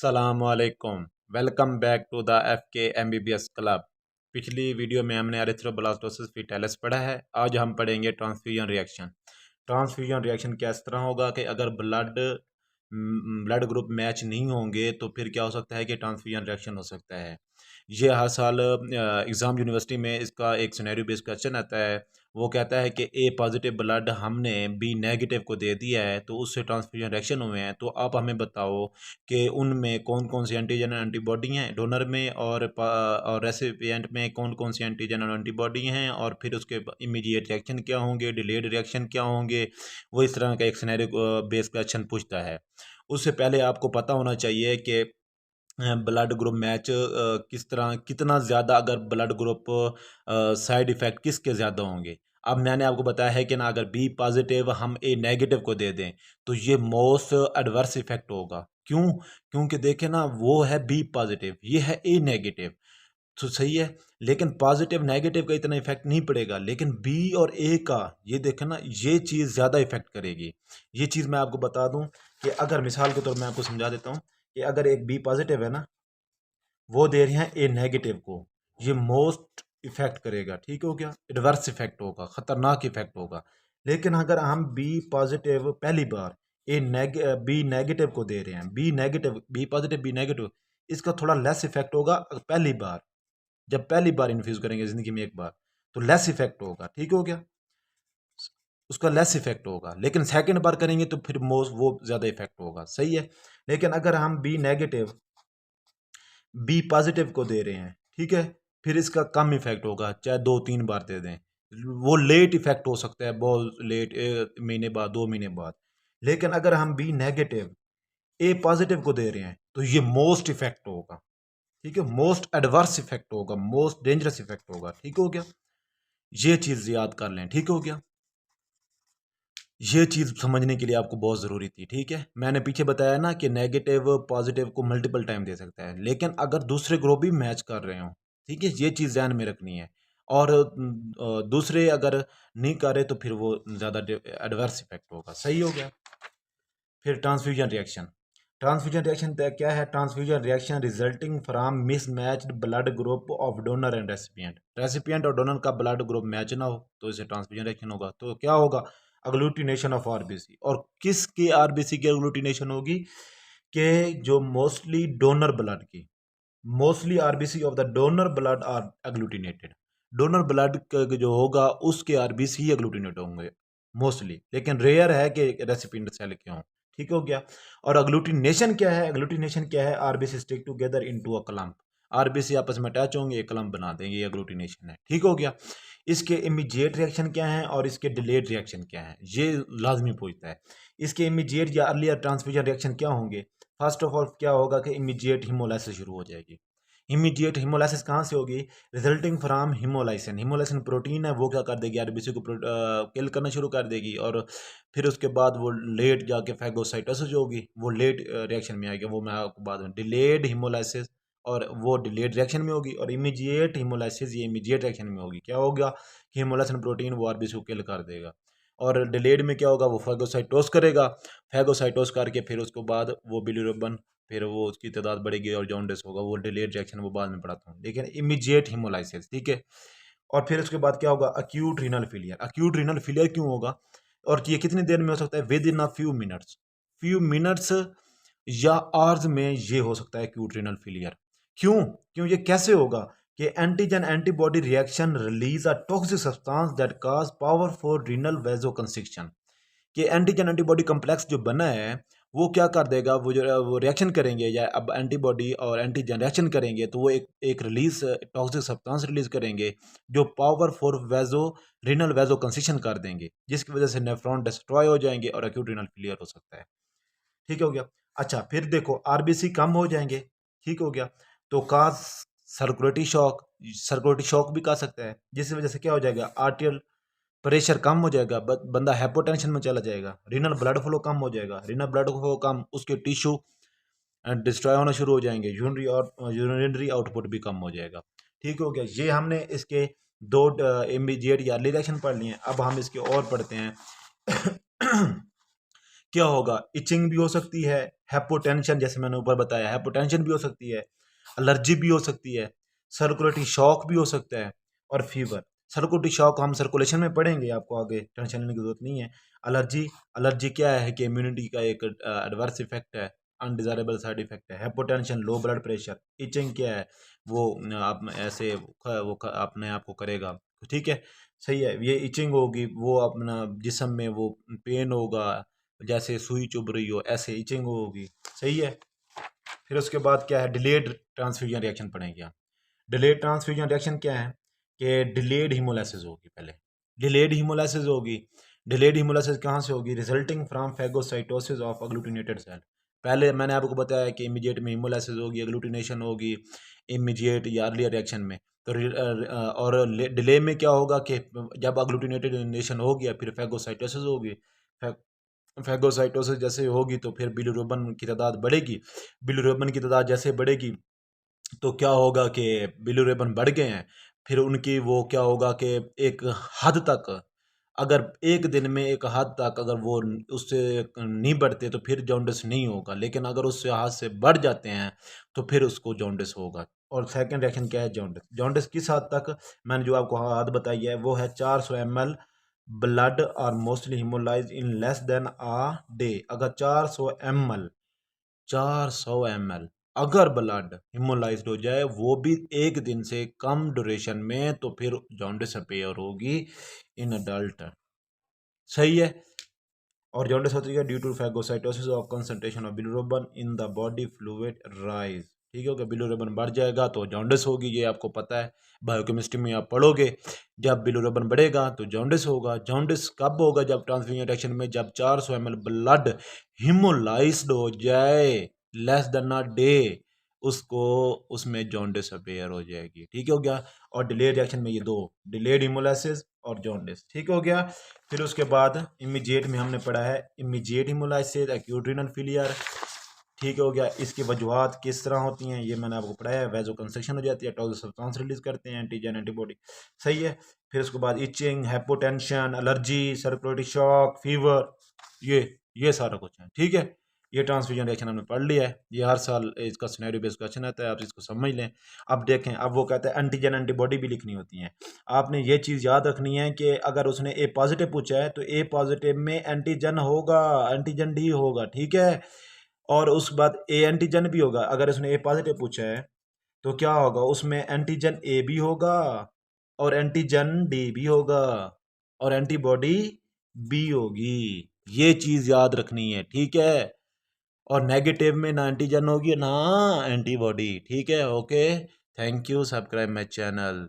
अस्सलामुअलैकुम। Welcome back to the FK MBBS club. पिछली video में हमने एरिथ्रोब्लास्टोसिस फीटैलिस पढ़ा है। आज हम पढ़ेंगे ट्रांसफ्यूजन रिएक्शन। ट्रांसफ्यूजन रिएक्शन किस तरह होगा कि अगर ब्लड ग्रुप मैच नहीं होंगे तो फिर क्या हो सकता है कि ट्रांसफ्यूजन रिएक्शन हो सकता है। ये हर साल एग्ज़ाम यूनिवर्सिटी में इसका एक सिनेरियो बेस्ड क्वेश्चन आता है। वो कहता है कि ए पॉजिटिव ब्लड हमने बी नेगेटिव को दे दिया है तो उससे ट्रांसफ्यूजन रिएक्शन हुए हैं। तो आप हमें बताओ कि उनमें कौन कौन सी एंटीजन और एंटीबॉडी हैं डोनर में, और रेसिपिएंट में कौन कौन सी एंटीजन और एंटीबॉडी हैं, और फिर उसके इमीडिएट रिएक्शन क्या होंगे, डिलेड रिएक्शन क्या होंगे। वो इस तरह का एक सिनेरियो बेस्ड क्वेश्चन पूछता है। उससे पहले आपको पता होना चाहिए कि ब्लड ग्रुप मैच किस तरह कितना ज़्यादा, अगर ब्लड ग्रुप साइड इफ़ेक्ट किसके ज़्यादा होंगे। अब मैंने आपको बताया है कि ना, अगर बी पॉजिटिव हम ए नेगेटिव को दे दें तो ये मोस्ट एडवर्स इफ़ेक्ट होगा। क्यों? क्योंकि देखें ना, वो है बी पॉजिटिव, ये है ए नेगेटिव। तो सही है, लेकिन पॉजिटिव नेगेटिव का इतना इफेक्ट नहीं पड़ेगा, लेकिन बी और ए का ये देखें ना, ये चीज़ ज़्यादा इफेक्ट करेगी। ये चीज़ मैं आपको बता दूं कि अगर मिसाल के तौर मैं आपको समझा देता हूं कि अगर एक बी पॉजिटिव है ना, वो दे रहे हैं ए नेगेटिव को, ये मोस्ट इफेक्ट करेगा। ठीक हो गया, एडवर्स इफेक्ट होगा, खतरनाक इफेक्ट होगा। लेकिन अगर हम बी पॉजिटिव पहली बार बी नेगेटिव को दे रहे हैं, B negative B positive B negative, इसका थोड़ा लेस इफेक्ट होगा पहली बार। जब पहली बार इन्फ्यूज करेंगे जिंदगी में एक बार, तो लेस इफेक्ट होगा। ठीक हो गया, उसका लेस इफेक्ट होगा। लेकिन सेकंड बार करेंगे तो फिर मोस्ट वो ज्यादा इफेक्ट होगा। सही है, लेकिन अगर हम बी नेगेटिव बी पॉजिटिव को दे रहे हैं, ठीक है, फिर इसका कम इफेक्ट होगा, चाहे 2-3 बार दे दें। वो लेट इफेक्ट हो सकता है, बहुत लेट, 1 महीने बाद, 2 महीने बाद। लेकिन अगर हम बी नेगेटिव ए पॉजिटिव को दे रहे हैं तो ये मोस्ट इफेक्ट होगा। ठीक है, मोस्ट एडवर्स इफेक्ट होगा, मोस्ट डेंजरस इफेक्ट होगा। ठीक हो गया, ये चीज याद कर लें। ठीक हो गया, ये चीज समझने के लिए आपको बहुत जरूरी थी। ठीक है, मैंने पीछे बताया ना कि नेगेटिव पॉजिटिव को मल्टीपल टाइम दे सकता है, लेकिन अगर दूसरे ग्रुप भी मैच कर रहे हो, ठीक है, ये चीज ध्यान में रखनी है। और दूसरे अगर नहीं करे तो फिर वो ज्यादा एडवर्स इफेक्ट होगा। सही हो गया। फिर ट्रांसफ्यूजन रिएक्शन। ट्रांसफ्यूजन रिएक्शन क्या है? Transfusion reaction resulting from mismatched blood group of donor and recipient. Recipient और डोनर का ब्लड ग्रुप मैच ना हो तो इसे ट्रांसफ्यूजन रिएक्शन होगा। तो क्या होगा? Agglutination of RBC. और किसकी आरबीसी की अग्लूटिनेशन होगी? कि जो मोस्टली डोनर ब्लड की, mostly RBC of the donor blood are agglutinated. Donor blood जो होगा उसके आरबीसी ही एग्लूटिनेट होंगे मोस्टली, लेकिन रेयर है कि रेसिपिएंट सेल के हों। ठीक हो गया। और अग्लूटिनेशन क्या है? अग्लूटिनेशन क्या है? RBC stick together into a clump. RBC आपस में अटैच होंगे, एक क्लम्प बना देंगे, ये अग्लूटिनेशन है। ठीक हो गया। इसके इमीडिएट रिएक्शन क्या है और इसके डिलेड रिएक्शन क्या है, ये लाजमी पूछता है। इसके इमीडिएट या अर्लियर ट्रांसफ्यूजन रिएक्शन क्या होंगे? फर्स्ट ऑफ ऑल क्या होगा कि इमीडिएट हीमोलाइसिस शुरू हो जाएगी। इमीडिएट हीमोलाइसिस कहाँ से होगी? Resulting from haemolysin. Haemolysin protein है, वो क्या कर देगी? आरबीसी को किल करना शुरू कर देगी, और फिर उसके बाद वो लेट जाके फैगोसाइटोसिस होगी, वो लेट रिएक्शन में आएगी। वो मैं आपको बाद में, डिलेड हीमोलाइसिस, और वो डिलेड रिएक्शन में होगी। और इमीडिएट हीमोलाइसिस ये इमीडिएट रिएक्शन में होगी। क्या होगा? हीमोलाइसिन प्रोटीन वो आरबीसी को किल कर देगा। और डिलेड में क्या होगा? वो फैगोसाइटोस करेगा। फैगोसाइटोस करके फिर उसके बाद वो बिलीरुबिन, फिर वो उसकी तादाद बढ़ेगी और जॉन्डिस होगा। वो डिलेड रिएक्शन वो बाद में पढ़ाता हूँ, लेकिन इमीडिएट हीमोलाइसिस। ठीक है। और फिर उसके बाद क्या होगा? Acute renal failure. Acute renal failure क्यों होगा और ये कितनी देर में हो सकता है? With in a few minutes. Few minutes या आवर्स में ये हो सकता है अक्यूट रीनल फेलियर। क्यों? क्यों ये कैसे होगा? कि antigen antibody reaction release a toxic substance that cause powerful renal vasoconstriction. कि एंटीजन एंटीबॉडी कम्प्लेक्स जो बना है वो क्या कर देगा? वो रिएक्शन करेंगे, या अब एंटीबॉडी और एंटीजन रिएक्शन करेंगे तो वो एक रिलीज टॉक्सिक सब्सटेंस रिलीज करेंगे जो पावर फॉर वैजो रीनल वैजो कंस्ट्रिक्शन कर देंगे, जिसकी वजह से नेफ्रॉन डिस्ट्रॉय हो जाएंगे और एक्यूट रीनल फेलियर हो सकता है। ठीक हो गया। अच्छा, फिर देखो आरबीसी कम हो जाएंगे। ठीक हो गया। तो काज सर्कुलेटरी शॉक, सर्कुलेटरी शॉक भी कर सकता है, जिसकी वजह से क्या हो जाएगा? आर्टियल प्रेशर कम हो जाएगा, बंदा हाइपोटेंशन में चला जाएगा, रीनल ब्लड फ्लो कम हो जाएगा। रीनल ब्लड फ्लो कम, उसके टिश्यू डिस्ट्रॉय होना शुरू हो जाएंगे, यूरिनरी और यूरिनरी आउटपुट भी कम हो जाएगा। ठीक हो गया। ये हमने इसके दो इमीडिएट या अर्ली रिएक्शन पढ़ लिए हैं। अब हम इसके और पढ़ते हैं क्या होगा, इचिंग भी हो सकती है, हाइपोटेंशन जैसे मैंने ऊपर बताया हाइपोटेंशन भी हो सकती है, एलर्जी भी हो सकती है, सर्कुलेटरी शॉक भी हो सकता है, और फीवर। सर्कुलेटरी शॉक हम सर्कुलेशन में पढ़ेंगे, आपको आगे टेंशन लेने की जरूरत नहीं है। एलर्जी, एलर्जी क्या है कि इम्यूनिटी का एक एडवर्स इफेक्ट है, अनडिजायरेबल साइड इफेक्ट है। Hypotension low blood pressure. Itching क्या है, वो आप ऐसे अपने आप को करेगा, ठीक है, सही है, ये इचिंग होगी, वो अपना जिस्म में वो पेन होगा, जैसे सुई चुभ रही हो ऐसे इचिंग होगी, सही है। फिर उसके बाद क्या है, डिलेड ट्रांसफ्यूजन रिएक्शन पढ़ेंगे आप। डिलेड ट्रांसफ्यूजन रिएक्शन क्या है कि डिलेड हीमोलाइसिस होगी पहले, डिलेड हीमोलाइसिस होगी। डिलेड हीमोलाइसिस कहाँ से होगी, resulting from phagocytosis of agglutinated cell. पहले मैंने आपको बताया कि इमीडिएट में हीमोलाइसिस होगी, एग्लूटिनेशन होगी इमीडिएट या अर्लियर रिएक्शन में। तो और डिले में क्या होगा कि जब अग्लूटिनेटेड नेशन हो गया फिर फैगोसाइटोसिस होगी। फैगोसाइटोसिस जैसे होगी तो फिर बिलिरुबिन की तादाद बढ़ेगी। बिलिरुबिन की तादाद जैसे बढ़ेगी तो क्या होगा कि बिलिरुबिन बढ़ गए हैं, फिर उनकी वो क्या होगा कि एक हद तक, अगर एक दिन में एक हद तक अगर वो उससे नहीं बढ़ते तो फिर जॉन्डिस नहीं होगा, लेकिन अगर उससे हाथ से बढ़ जाते हैं तो फिर उसको जॉन्डिस होगा। और सेकंड रिएक्शन क्या है, जॉन्डिस। जॉन्डिस किस हद तक, मैंने जो आपको हद बताई है वो है 400 ml ब्लड और mostly haemolyse in less than a day. अगर 400 ml, 400 ml अगर ब्लड हिमोलाइज्ड हो जाए वो भी एक दिन से कम ड्यूरेशन में, तो फिर जॉन्डिस अपीयर होगी इन अडल्ट, सही है। और जॉन्डिस होती है due to phagocytosis of concentration of bilirubin in the body fluid rise, ठीक है, बिलिरुबिन बढ़ जाएगा तो जॉन्डिस होगी, ये आपको पता है, बायोकेमिस्ट्री में आप पढ़ोगे। जब बिलिरुबिन बढ़ेगा तो जॉन्डिस होगा। जॉन्डिस कब होगा, जब ट्रांसफ्यूजन रिएक्शन में जब 400 ml ब्लड हिमोलाइज्ड हो जाए लेस देन अ डे, उसको उसमें जॉन्डिस अपीयर हो जाएगी, ठीक हो गया। और डिलेड रिएक्शन में ये दो, डिलेड हिमोलाइसिस और जॉन्डिस, ठीक हो गया। फिर उसके बाद इमीडिएट में हमने पढ़ा है immediate haemolysis, acute renal failure, ठीक हो गया। इसकी वजूहत किस तरह होती हैं ये मैंने आपको पढ़ाया है, वैजो कंस्ट्रक्शन हो जाती है, टॉक्सिक सब्सटेंस रिलीज करते हैं एंटीजन एंटीबॉडी, सही है। फिर उसके बाद itching, hypotension, allergy, circulatory shock, fever, ये सारा कुछ है, ठीक है। ये ट्रांसफ्यूजन रिएक्शन हमने पढ़ लिया है, ये हर साल इसका सिनेरियो बेस्ड क्वेश्चन आता है, आप इसको समझ लें। अब देखें, अब वो कहते हैं एंटीजन एंटीबॉडी भी लिखनी होती हैं। आपने ये चीज़ याद रखनी है कि अगर उसने ए पॉजिटिव पूछा है तो ए पॉजिटिव में एंटीजन होगा, एंटीजन डी होगा, ठीक है। और उसके बाद ए एंटीजन भी होगा, अगर उसने ए पॉजिटिव पूछा है तो क्या होगा, उसमें एंटीजन ए भी होगा और एंटीजन डी भी होगा और एंटीबॉडी बी होगी, ये चीज याद रखनी है, ठीक है। और नेगेटिव में ना एंटीजन होगी ना एंटीबॉडी, ठीक है, okay. Thank you, subscribe my channel.